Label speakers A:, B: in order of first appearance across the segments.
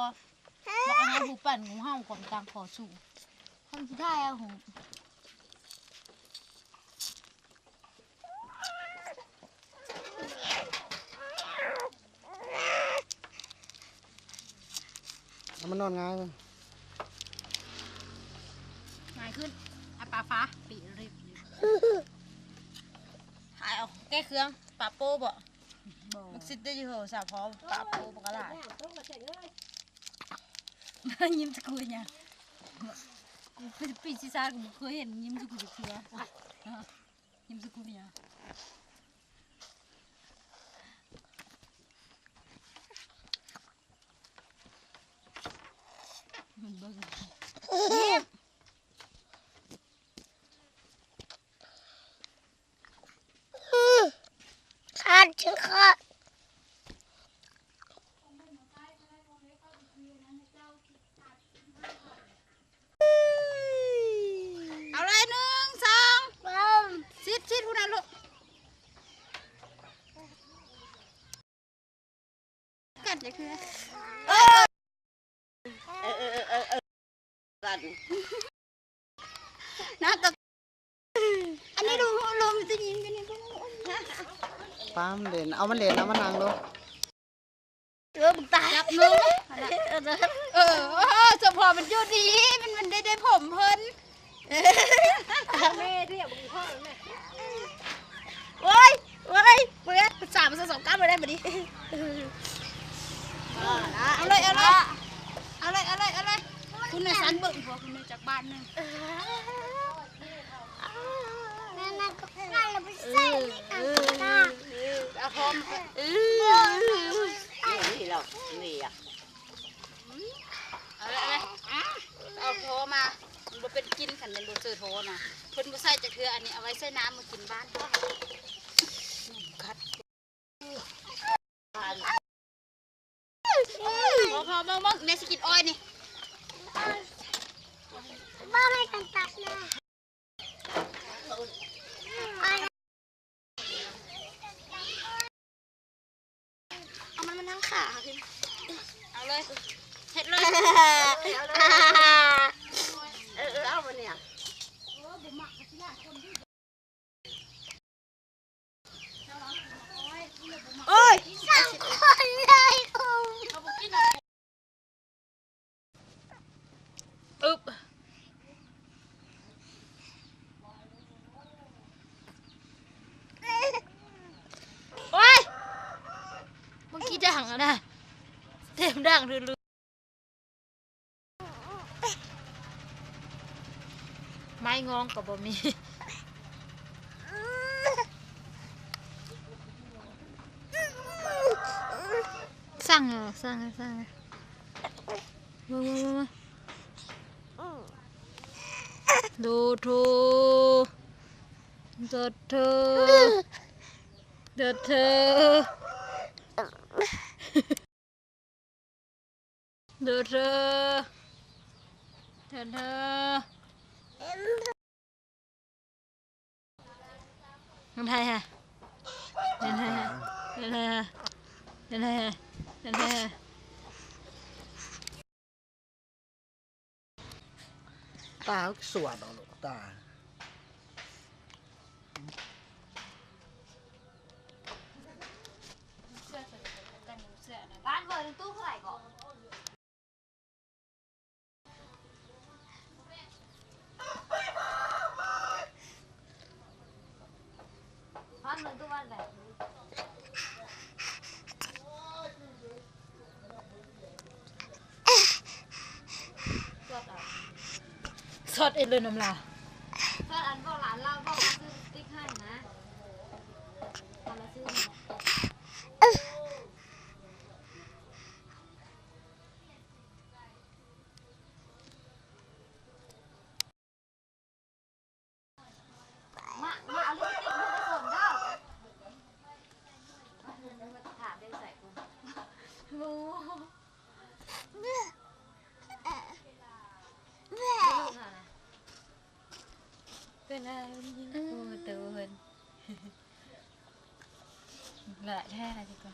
A: อบอกอาหารผู้ปั่นของห้ามความต่างขอสู่คนที่ได้อะหู
B: มันนอนง่ายเลย
A: ง่ายขึ้นอาปลาฟ้าปีรีบหายเอาแก้เครื่องปลาโป้บ่มักซิดได้ยี่ห้อสาวพอปลาโป้ปกระดาษยิ้มสกุลเนี่ยกูเป็นปีซีซ่ากูเคยเห็นยิ้มสกุลเถื่อยิ้มสกุลเนี่ยมันเบิ่งยิ้ม
C: ขาดชื่อขาด
A: เอาเลย1 2ชิดพูดนะลูกกัดจะคือ
C: กัน
A: น่าตกอันนี้ดูลมจะยิงกันนี่ก็
B: ป้ามเหรียญเอามันเหรียญเอามันนางดู
C: มึงตาย
A: จับมือเฉพาะมันอยู่ดีมันได้ผมเพิ่น
C: แม่เรียกมึงพ่อแม่
A: โอ้ยเมื่อ3 2 9มาได้มาดิเอาเลยคุณน่ะสันเบิ่งพอคุณน่ะจากบ้านนึง
C: นั่นก็นั่นเราไปใส่
A: เอาพร้อม
C: นี่เรานี่อ่ะ
A: เอาโทมามันเป็นกินขันเป็นดูซื้อโทนะเพิ่นบ่ใส่จะคืออันนี้เอาไว้ใส่น้ำมากินบ้านคัดพอมึงในสกินอ้อยนี่
C: บ้าไม่กันตัดเลย
A: เอามันมานั่งขาขึ้นเอาเลยเฮ็ดเลย
C: เอามาเนี่ย
A: โอ้ย
C: 3 คนเลย
A: อึบโอ้ยเมื่อกี้ดังอะนะเต็มดังลือไม้งองกับบ่มีสั่งมาดูทูดูทูดูทูดูทูน้ำไทยฮะ
B: ตาสวดเอาลูกตา
A: บ้านเปิดตู้เท่าไหร่ก่อนบ้านเปิดตู้บ้านไหนสดเอ็ดเลยน้ำลาสดอันบอกหลานเราบอกว่าซื้อติ๊กให้นะตอนเราซื้อมาเอาลิปสติกมาผสมเด้อมาถามได้ใส่กูโอ้เป็นอะไรโอ้ตัวเพิ่นละแท้ดีกว่า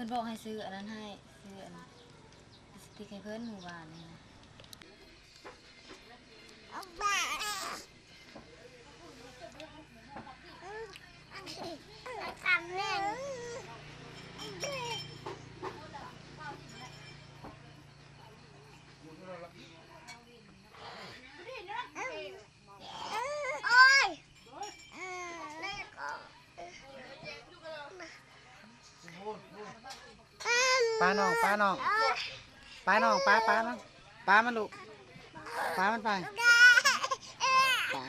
D: พิ่นบอกให้ซื้ออันนั้นให้ซื้ออันสติ๊กให้เพิ่นหมู่บ้านนี่นะ
B: ปลาน้องปลาน้องปลาน้องปลาปลามันปลามันลูกปลามันไปปลา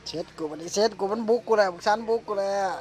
B: เช็ดกูมันเช็ดกูมันบุกกูแล้วฉันบุกกูแล้ว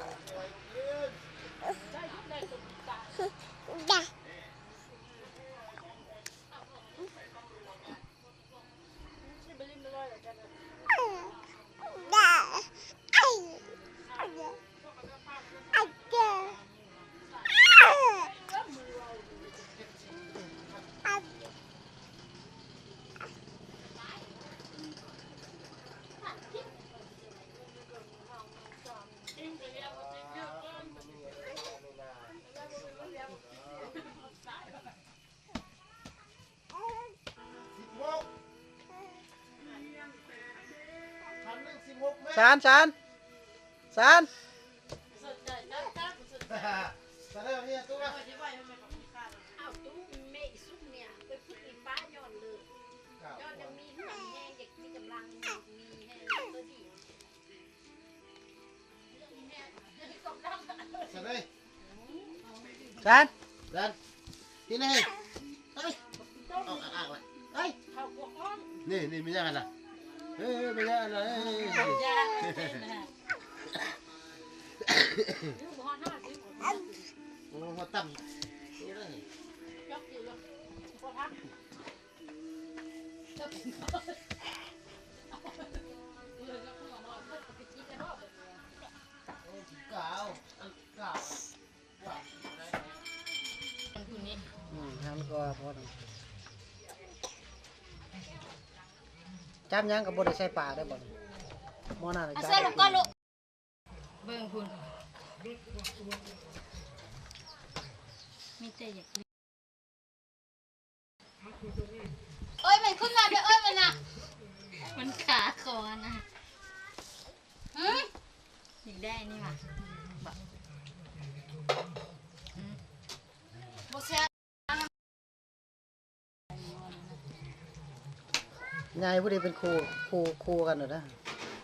B: ชานชานชานชานชานที่ไหนเฮ้ยเอาอ่างๆเลยเฮ้ยนี่ไม่ใช่กันนะเฮ้ยไม่ใช่อะไรโอ้มาตั้มนี่เลยเก่าเก่าทั้งก็พอดีจำยังกับบริใส่ปลาได้บ่มอนาเลย
A: เอา
B: จ้า
A: เสื้อลงก่อนลูก
D: เบิ่งคุณมีแต่อยากกิน
A: เอ้ยมันขึ้นมาเด้อเอ้ยมันน่ะ
D: มันขาคอนะ
A: หืม
D: อยากได้นี่ว่ะ
A: บ่แซ่บ
B: ยายผู้ใดเป็นครูกันเหรอนะ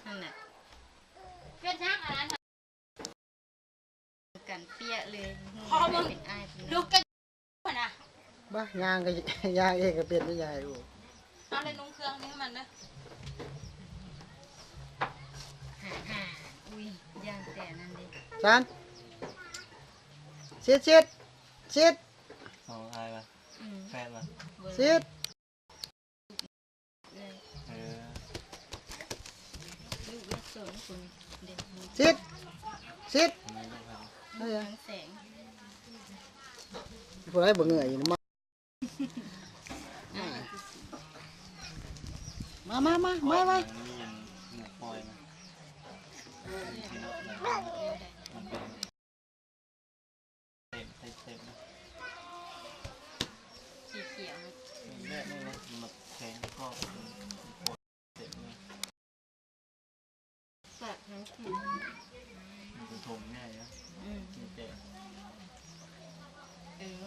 D: นั่นน่ะ
A: เป็นทางอันนั้น
D: กันเปี้ยเลย
A: พอมึง
D: เป็นอ้ายเป็น
A: ลูกกันน่ะ
B: บ้ายางก็ยางเองก็เป็นไม่ยายดู
A: เอาเลยนุ่งเครื่องนี่ให้มันเด้อ
D: ห่าอุ้ยย่างแต่นั่นดิ
B: จานชิดชิดชิด
E: เอาอายมา
D: อืม
E: แฟนมา
D: เบิ่ง
B: ชิด
D: เลย
E: เออ
D: ลูกเล็กสนคุณเด็กมี
B: ชิดชิด
E: ไม่ต้องท
B: เฮ้ย
D: ทั้งแสง
B: ผู้ใดบ่เหนื่อยอยู่นะมามามา
E: ำ
B: มามา
E: นมียันหมูปอยนะมันเป็นเต็มนะ
D: สีเขียวนะ
E: แรกนี่นะมันแทงก็เต็มเลย
D: ฝากทั้งแขน
E: มันจะถมง่ายนะ
D: อืม
E: มีแต่
D: เออ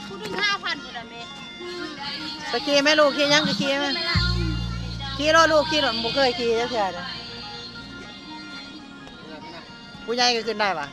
A: ผู้ดึง5,000พุ่นน่ะแม่
B: ตะกี้แม่ลูกขี่ยังตะกี้แม่ขี่รอลูกขี่รถบ่เคยขี่จักเทื่อเลยผู้ใหญ่ก็ขึ้นได้ป่ะ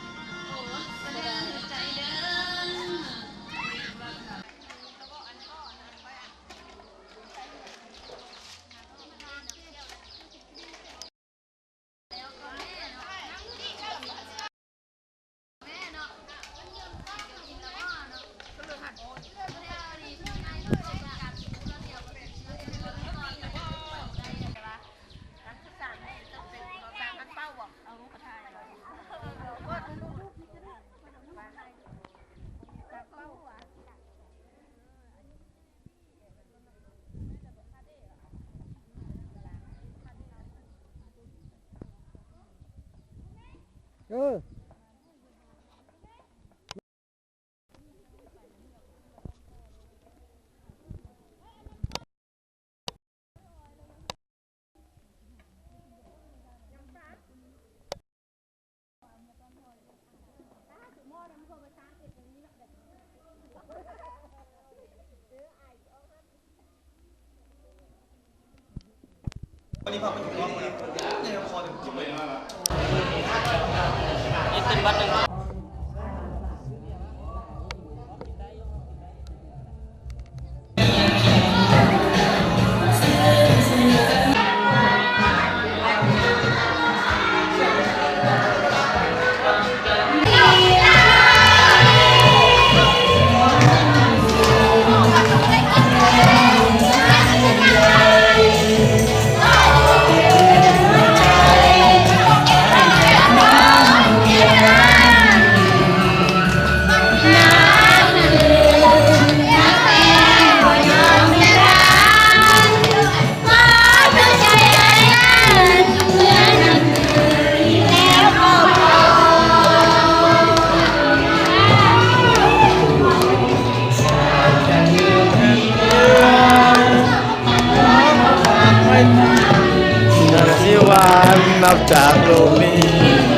E: ชีวานนับจากโลกนี้